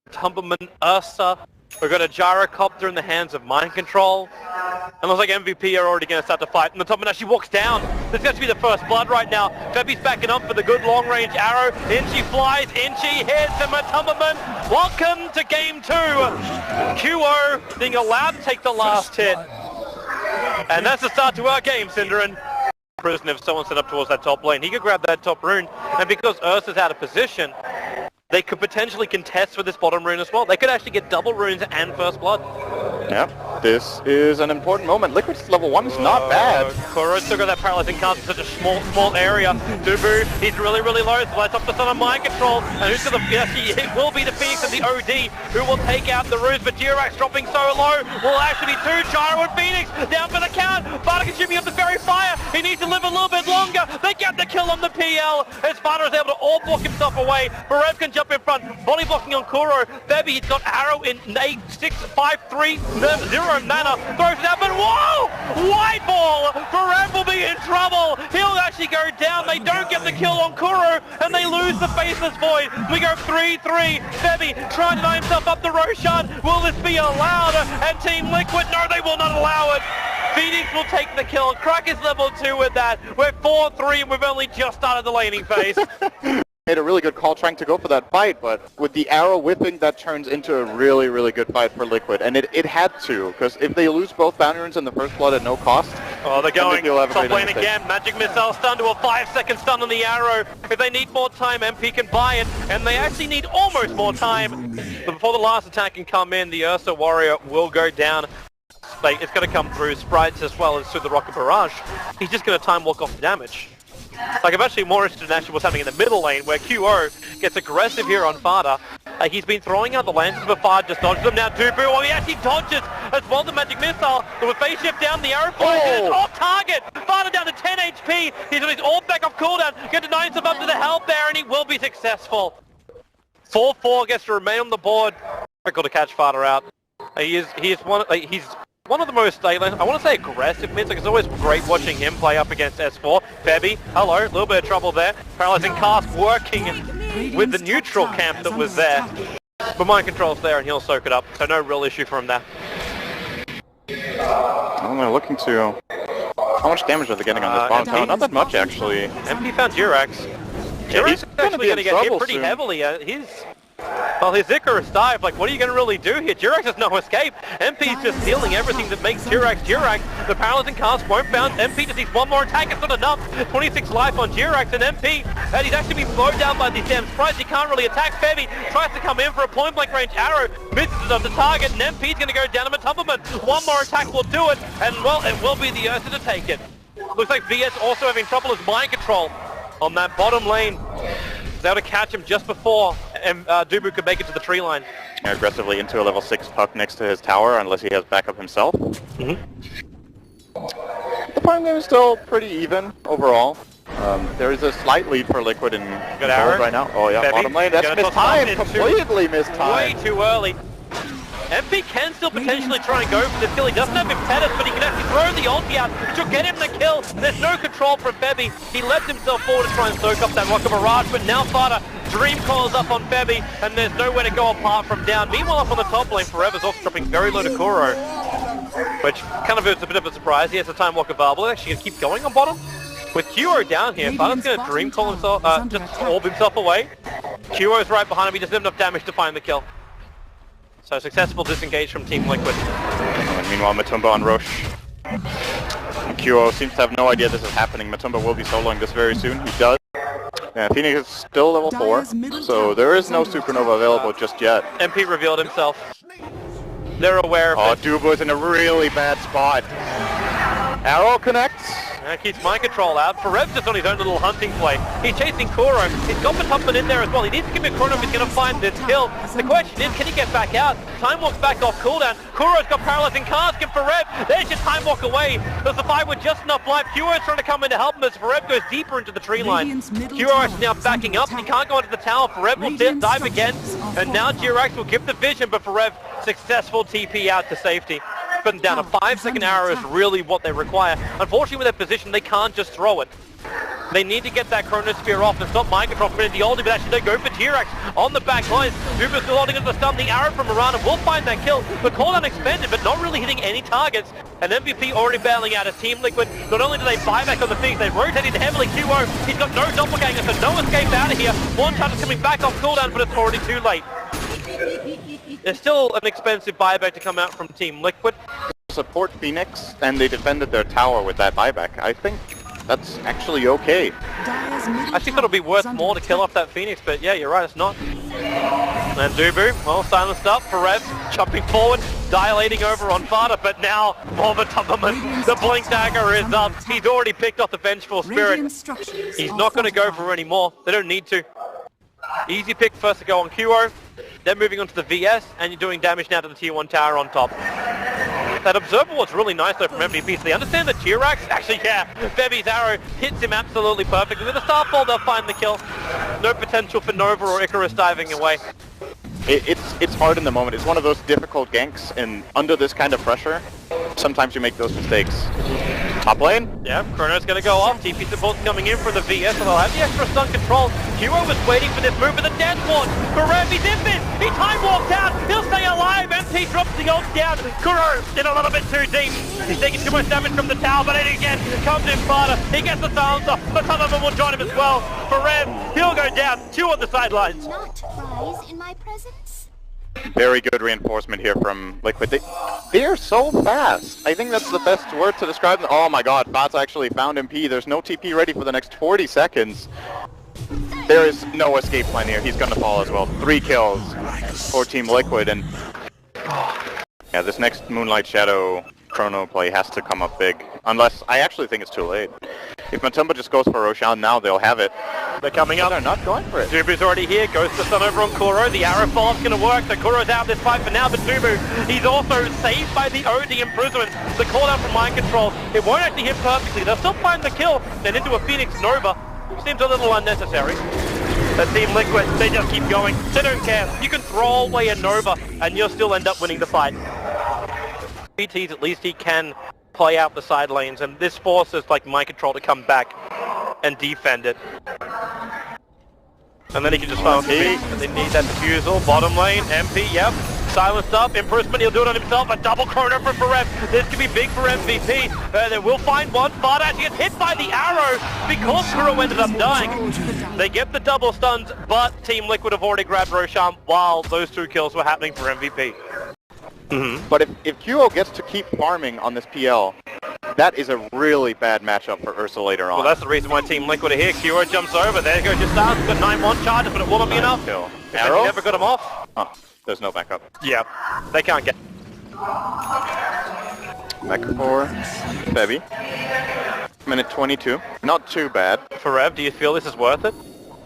Tumberman, Ursa. We've got a gyrocopter in the hands of Mind Control. And looks like MVP are already going to start to fight. And the Tumberman actually walks down. This has to be the first blood right now. Febby's backing up for the good long-range arrow. In she flies, in she hits, and Tumberman, welcome to game 2. QO being allowed to take the last hit. And that's the start to our game, Cinderin. Prisoner, if someone set up towards that top lane, he could grab that top rune. And because Ursa's out of position, they could potentially contest for this bottom rune as well. They could actually get double runes and first blood. Yep, this is an important moment. Liquid's level 1 is not bad. Koro's still got that paralyzing cast in such a small area. Dubu, he's really low, so lights up the sun on Mind Control. And who's gonna, it will be the Phoenix and the OD who will take out the runes, but Jirax dropping so low will actually be 2. Gyro and Phoenix down for the count. Vada consuming up the very fire. He needs to live a little bit longer. They get the kill on the PL as Vada is able to all block himself away. Barev can jump in front, body blocking on Kuro. Bebby, he's got arrow in 8, 6, 5, 3, 0 mana, throws it out, but whoa! White ball! Barev will be in trouble! He'll actually go down, they don't get the kill on Kuro, and they lose the Faceless Void. We go 3-3, Bebby trying to line himself up the Roshan. Will this be allowed? And Team Liquid, no, they will not allow it. Phoenix will take the kill. Crack is level 2 with that. We're 4-3 and we've only just started the laning phase. Made a really good call trying to go for that fight, but with the arrow whipping, that turns into a really good fight for Liquid. And it had to, because if they lose both bounty runes in the first blood at no cost... Oh, they're going top lane again. Magic Missile stun to a 5-second stun on the arrow. If they need more time, MP can buy it, and they actually need almost more time. But before the last attack can come in, the Ursa Warrior will go down. It's going to come through Sprites as well as through the Rocket Barrage. He's just going to time walk off the damage. Like, I'm actually more interested in actually what's happening in the middle lane, where QO gets aggressive here on Fada. He's been throwing out the lances, but Fada just dodges them. Now Dubu, oh, he actually dodges as well the Magic Missile. With phase shift down, the arrow flies in, it's off target. Fada down to 10 HP. He's on his all back off cooldown. Going to deny himself up to the help there, and he will be successful. 4-4 gets to remain on the board. Difficult to catch Fada out. He's one of the most, I want to say aggressive mids. Like, it's always great watching him play up against S4. Bebby, hello, a little bit of trouble there. Paralyzing cast working with the neutral camp that was there. But Mind Control's there and he'll soak it up, so no real issue from there. I'm looking to... How much damage are they getting on this bottom tower? Not that much, actually. MP found Jirax. Jirax is actually going to get hit pretty heavily. Well, his Icarus dive, like, what are you going to really do here? Jirax has no escape. MP's just stealing everything that makes Jirax. The paralyzing cast won't bounce. MP just needs one more attack. It's not enough. 26 life on Jirax, and MP, and he's actually been slowed down by these damn sprites. He can't really attack. Febby tries to come in for a point-blank range arrow, misses it on the target, and MP's going to go down to Tumberman. One more attack will do it, and, well, it will be the Ursa to take it. Looks like VS also having trouble with Mind Control on that bottom lane. He's able to catch him just before Dubu could make it to the tree line. Aggressively into a level 6 puck next to his tower, unless he has backup himself. The farm game is still pretty even overall. There is a slight lead for Liquid in gold right now. Oh yeah, Bebby, bottom lane. That's missed time. Completely missed time. Way too early. MP can still potentially try and go for this kill. He doesn't have Impetus, but he can actually throw the ulti out, which will get him the kill. There's no control from Bebby. He left himself forward to try and soak up that Rocket Barrage, but now Fada Dream calls up on Bebby, and there's nowhere to go apart from down. Meanwhile, up on the top lane, Forever's also dropping very low to Kuro, which kind of is a bit of a surprise. He has the time walk available. Actually going to keep going on bottom. With QO down here, Fada's going to Dream call himself, just orb himself away. QO's right behind him. He doesn't have enough damage to find the kill. So successful disengage from Team Liquid. And meanwhile, Matumba on Roche. QO seems to have no idea this is happening. Matumba will be soloing this very soon. He does. And Phoenix is still level 4, so there is no Supernova available just yet. MP revealed himself. They're aware of it. Dubo's in a really bad spot. Arrow connects. Keeps Mind Control out. Forev's just on his own little hunting play. He's chasing Kuro. He's got Matumban in there as well. He needs to give him a corner if he's going to find this kill. The question is, can he get back out? Time walks back off cooldown. Kuro's got paralyzing cast, and Forev, there's your time walk away. There's the fight with just enough life. QO's trying to come in to help him as Forev goes deeper into the tree line. QO is now backing up. He can't go into the tower. Forev will dive again. And now Jirax will give the vision, but Forev, successful TP out to safety. Putting down a 5-second arrow is really what they require. Unfortunately with their position, they can't just throw it. They need to get that Chronosphere off and stop Mind Control from the oldie, but actually they go for T-Rex on the back line. Duber's still holding into the stun. The arrow from Miranda will find that kill. The cooldown expended, but not really hitting any targets. And MVP already bailing out as Team Liquid. Not only do they buy back on the Phoenix, they rotated heavily. QO, he's got no doppelganger, so no escape out of here. One shot is coming back off cooldown, but it's already too late. There's still an expensive buyback to come out from Team Liquid. Support Phoenix, and they defended their tower with that buyback. I think that's actually okay. I think it'll be worth more to kill off that Phoenix, but yeah, you're right, it's not. And Dubu, well, silenced up. Perez jumping forward, dilating over on Fada, but now Morva Tubberman, the Blink Dagger is up. He's already picked off the Vengeful Spirit. He's not going to go for any more. They don't need to. Easy pick first to go on QO, then moving on to the VS, and you're doing damage now to the Tier 1 tower on top. That Observer was really nice though from MVP, so they understand that T-Rex, actually yeah, Bebby's arrow hits him absolutely perfectly. With a Starfall they'll find the kill. No potential for Nova or Icarus diving away. It's hard in the moment. It's one of those difficult ganks, and under this kind of pressure, sometimes you make those mistakes. Top lane? Yeah, Chrono's gonna go off. TP support's coming in for the VS, so they'll have the extra stun control. QO was waiting for this move with the Death Ward. Kurev, he's in this! He time walked out! He'll stay alive! MP drops the ult down. Kuro in a little bit too deep. He's taking too much damage from the tower, but it again comes in farther. He gets the silencer, but some of them will join him as well. Kurev, he'll go down. 2 on the sidelines. Not rise in my presence. Very good reinforcement here from Liquid. They're so fast. I think that's the best word to describe them. Oh my god, Bots actually found MP. There's no TP ready for the next 40 seconds. There is no escape plan here. He's gonna fall as well. 3 kills for Team Liquid, and yeah, this next Moonlight Shadow Chrono play has to come up big. Unless, I actually think it's too late. If Matumba just goes for Roshan now, they'll have it. They're coming up. They're not going for it. Dubu's already here, goes to stun over on Kuro. The arrow follow-up's gonna work, so Kuro's out of this fight for now, but Dubu, he's also saved by the OD imprisonment. The call-out from Mind Control, it won't actually hit perfectly. They'll still find the kill, then into a Phoenix Nova, which seems a little unnecessary. But Team Liquid, they just keep going. They don't care. You can throw away a Nova, and you'll still end up winning the fight. BTs, at least he can play out the side lanes, and this forces like Mind Control to come back and defend it. And then he can just follow through, and they need that defusal. Bottom lane, MP, yep. Silenced up, imprisonment, he'll do it on himself. A double Chrono for Rev. This could be big for MVP. They will find one. Fada actually gets hit by the arrow because Kuro ended up dying. They get the double stuns, but Team Liquid have already grabbed Roshan while those 2 kills were happening for MVP. But if QO gets to keep farming on this PL, that is a really bad matchup for Ursa later on. Well, that's the reason why Team Liquid are here. QO jumps over. There goes just out. Got 9-1 charges, but it will not be enough. Kill. Arrow never got him off. Oh, there's no backup. Yeah, they can't get. Back for Bebby. Minute 22. Not too bad. For Rev, do you feel this is worth it?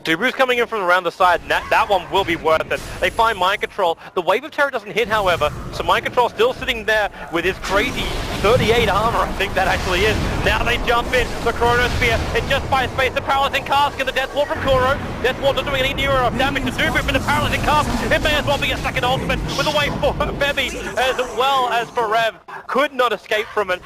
Dubu's coming in from around the side, and that one will be worth it. They find Mind Control. The Wave of Terror doesn't hit, however, so Mind Control still sitting there with his crazy 38 armor, I think that actually is. Now they jump in, the Chronosphere, it just by space, the Paralyzing Cask and the Death Ward from Kuro. Death Ward not doing any nearer of damage to Dubu, but the Paralyzing Cask, it may as well be a second ultimate with the way for Bebby, as well as for Rev. Could not escape from it.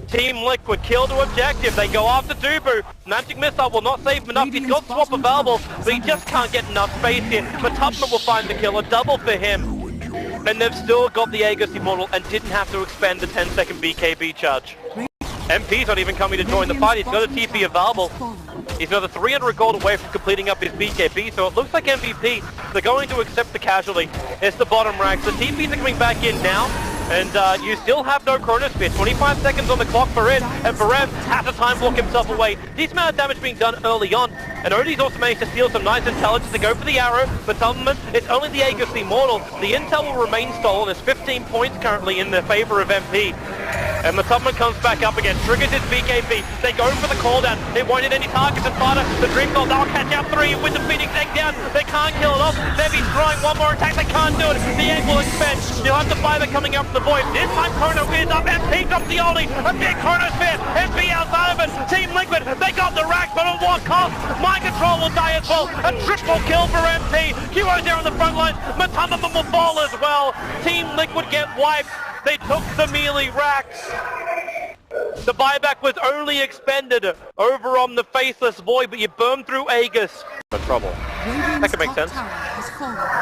Team Liquid kill to objective. They go after Dubu. Magic Missile will not save him enough. He's got swap available, but he just can't get enough space here. But Tubman will find the kill. A double for him. And they've still got the Aegis Immortal and didn't have to expend the 10-second BKB charge. MP's not even coming to join the fight. He's got a TP available. He's another 300 gold away from completing up his BKB, so it looks like MVP, they're going to accept the casualty. It's the bottom ranks. The TPs are coming back in now. And you still have no Chronosphere. 25 seconds on the clock for it, and Varem has to time block himself away. Decent amount of damage being done early on, and Odie's also managed to steal some nice intelligence to go for the arrow, but Tubman, it's only the Aegis Immortal. The intel will remain stolen. There's 15 points currently in the favor of MP. And the Tubman comes back up again, triggers his BKB. They go for the call down. They won't hit any targets, and Fada, the Dream Gold, they'll catch out 3 with the Phoenix egg down. They can't kill it off. Nevi's throwing one more attack. They can't do it. The egg will expend. You'll have the fiber coming up from the void. This time Chrono is up. MP drops the oldie. A big Chronosphere. MP outside of it. Team Liquid, they got the rack, but at what cost? Mind Control will die as well. A triple kill for MP. QO's there on the front lines. Matumba will fall as well. Team Liquid get wiped. They took the melee racks. The buyback was only expended over on the Faceless Void, but you burned through Aegis. The trouble. That can make sense.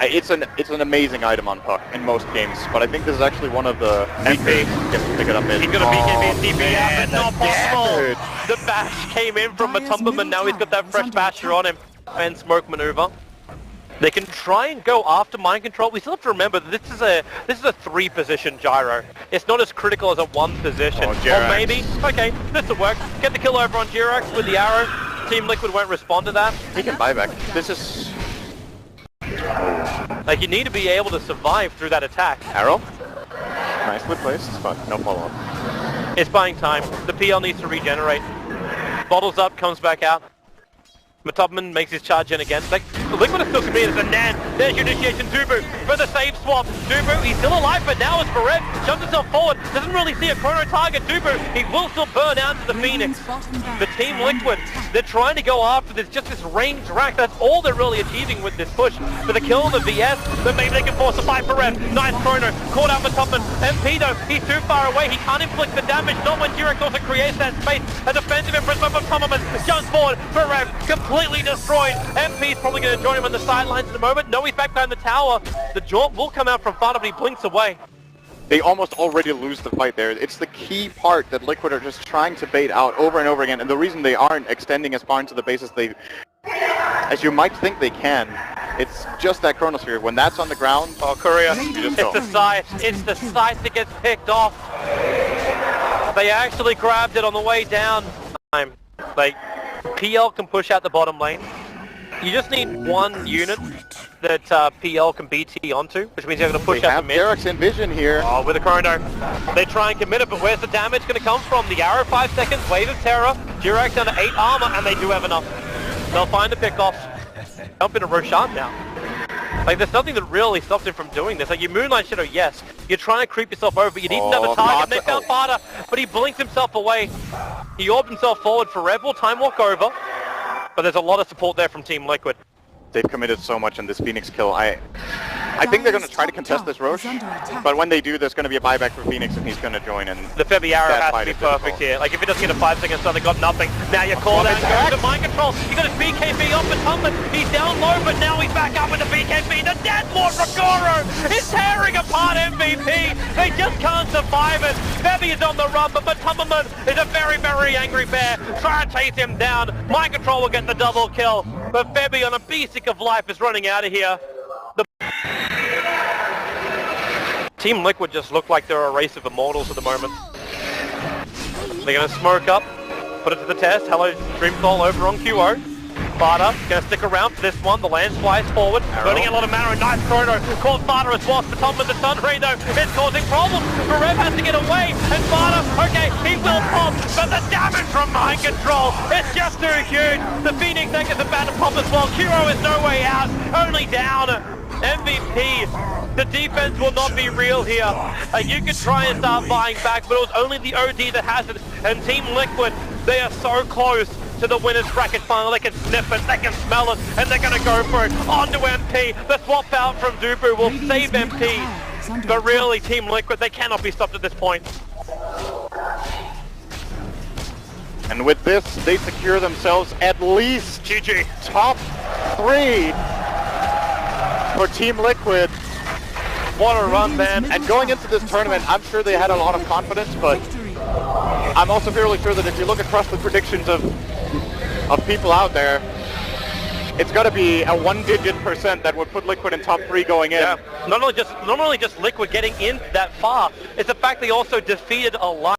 It's an amazing item on Puck in most games, but I think this is actually one of the MP can pick it up in. He's gonna BKB and DP out, but not possible. Dude. The bash came in from Matumba, and now he's got that fresh basher on him. And smoke maneuver. They can try and go after mind control. We still have to remember that this is a 3-position gyro. It's not as critical as a 1 position. Oh, or maybe, okay, this will work. Get the kill over on Jirax with the arrow. Team Liquid won't respond to that. He can buy back. This is... Like, you need to be able to survive through that attack. Arrow? Nicely placed, but no follow-up. It's buying time. The PL needs to regenerate. Bottles up, comes back out. Matubman makes his charge in again. Like, Liquid is still committed, and then there's your initiation. Dubu for the save swap. Dubu, he's still alive, but now it's Barret. Shoves himself forward, doesn't really see a chrono target. Dubu, he will still burn out to the Phoenix. The Team Liquid, they're trying to go after this, just this range rack. That's all they're really achieving with this push. For the kill, the VS, but maybe they can force a fight for Barret. Nice chrono, caught out Matubman. MP though, he's too far away. He can't inflict the damage, not when Jirax also creates that space. A defensive impress by Matubman, jumps forward. Barret, completely destroyed. MP's probably going to join him on the sidelines in a moment. No, he's back behind the tower. The jaunt will come out from far, but he blinks away. They almost already lose the fight there. It's the key part that Liquid are just trying to bait out over and over again, and the reason they aren't extending as far into the base as you might think they can. It's just that Chronosphere. When that's on the ground, oh, Courier, you just it's go. the side. It's the side that gets picked off. They actually grabbed it on the way down. Like, PL can push out the bottom lane. You just need one unit that PL can BT onto, which means you're going to push out the mid. Jirax in vision here. Oh, with a chrono. They try and commit it, but where's the damage going to come from? The arrow, 5 seconds, Wave of Terror, Jirax down to 8 armor, and they do have enough. They'll find the pickoffs. Jump into Roshan now. Like, there's nothing that really stops him from doing this. Like, you Moonlight Shadow, yes. You're trying to creep yourself over, but you need another target. And they found Barter, but he blinks himself away. He orbed himself forward for Red Bull. Time walk over. But there's a lot of support there from Team Liquid. They've committed so much in this Phoenix kill. I think they're going to try to contest this Roche, but when they do, there's going to be a buyback for Phoenix, and he's going to join in. The Febby arrow has to be perfect here. Like, if it doesn't get a 5-second stun, they got nothing. Now you're called out, goes to mind control. You got his BKB off the Tumblin. He's down low, but now he's back up with the BKB. The Deadlord Rogoro is tearing apart MVP. They just can't survive it. Febby is on the run, but Matumberman is a very, very angry bear. Try to chase him down. Mind control will get the double kill. But Febby on a basic of life is running out of here. Team Liquid just look like they're a race of immortals at the moment. They're going to smoke up, put it to the test. Hello, Dreamfall over on QO. Barter going to stick around for this one. The Lance flies forward, burning a lot of mana. Nice chrono. Caught Barter as well. The top with the Sun Ray though is causing problems. Barev has to get away, and Barter, okay, he will pop, but the damage from mind control is just too huge. The Phoenix Egg is about to pop as well. Kuro is no way out, only down. MVP. The defense will not be real here. You can try and start buying back, but it was only the OD that has it. And Team Liquid, they are so close to the winner's bracket final. They can sniff it, they can smell it, and they're going to go for it. On to MP. The swap out from Dubu will save MP. But really, Team Liquid, they cannot be stopped at this point. And with this, they secure themselves at least GG. top 3 for Team Liquid. What a run, man. And going into this tournament, I'm sure they had a lot of confidence, but I'm also fairly sure that if you look across the predictions of people out there, it's got to be a 1-digit % that would put Liquid in top 3 going in. Yeah. Not only just Liquid getting in that far, it's the fact they also defeated a lot.